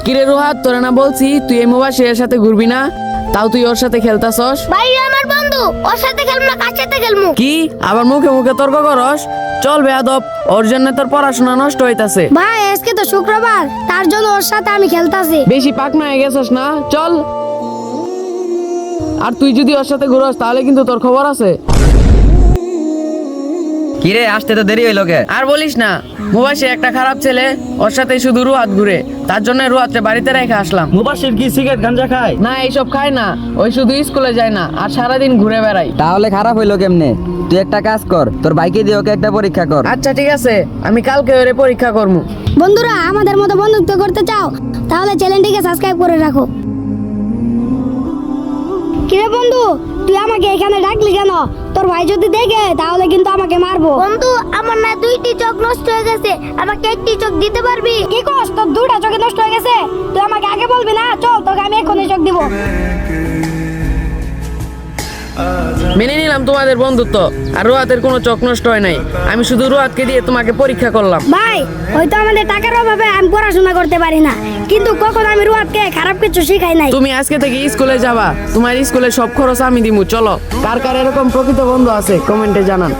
কিরে রোহাত, তোরা না বলছি তুই এই মুবাশিরের সাথে ঘুরবি না, তাও তুই ওর সাথে খেলতাছস? ভাই আমার বন্ধু, ওর সাথে খেলবো না, কার সাথে খেলবো? কি আবার মুখে মুখে তর্ক করস? চল বেয়াদব, ওর জন্য তোর পড়াশোনা নষ্ট হইতাছে। ভাই আজকে তো শুক্রবার, তার জন্য ওর সাথে আমি খেলতাছি। বেশি পাকনা হয়ে গেছস না, চল। আর তুই যদি ওর সাথে ঘুরস তাহলে কিন্তু তোর খবর আছে। কিরে আসতে তো দেরি হইলো কে? আর বলিস না, মুবাশির একটা খারাপ ছেলে, ওর সাথে শুধু রুহাত ঘুরে, তার জন্য রুহাতকে বাড়িতে রেখে আসলাম। মুবাশির কি সিগারেট গাঞ্জা খায়? না এইসব খায় না, ওই শুধু স্কুলে যায় না আর সারাদিন ঘুরে বেড়ায়। তাহলে খারাপ হইলো কেমনে? তুই একটা কাজ কর, তোর বাইকে দিয়ে ওকে একটা পরীক্ষা কর। আচ্ছা ঠিক আছে, আমি কালকে ওরে পরীক্ষা করবো। বন্ধুরা, আমাদের মতো বন্ধুত্ব করতে চাও তাহলে চ্যানেলটিকে সাবস্ক্রাইব করে রাখো। কিরে বন্ধু, তুই আমাকে এখানে ডাকলি কেন? তোর ভাই যদি দেখে তাহলে কিন্তু আমাকে মারবো। বন্ধু, আমার না দুইটি চোখ নষ্ট হয়ে গেছে, আমাকে একটি চোখ দিতে পারবি? কি কস, তোর দুইটা চোখ নষ্ট হয়ে গেছে? তুই আমাকে আগে বলবি না? চল তোকে আমি এখনই চোখ দিব। মেনে নিলাম তোমাদের বন্ধুত্ব, আর রুহাতের কোনো চোখ নষ্ট হয় নাই, আমি শুধু রুহাতকে দিয়ে তোমাকে পরীক্ষা করলাম। ভাই, হয়তো আমাদের টাকার অভাবে আমি পড়াশোনা করতে পারি না, কিন্তু কখনো আমি রুহাতকে খারাপ কিছু শিখাই নাই। তুমি আজকে থেকে স্কুলে যাবা, তোমার স্কুলে সব খরচ আমি দিমু। চলো, কার কার এরকম প্রকৃত বন্ধু আছে কমেন্টে জানান।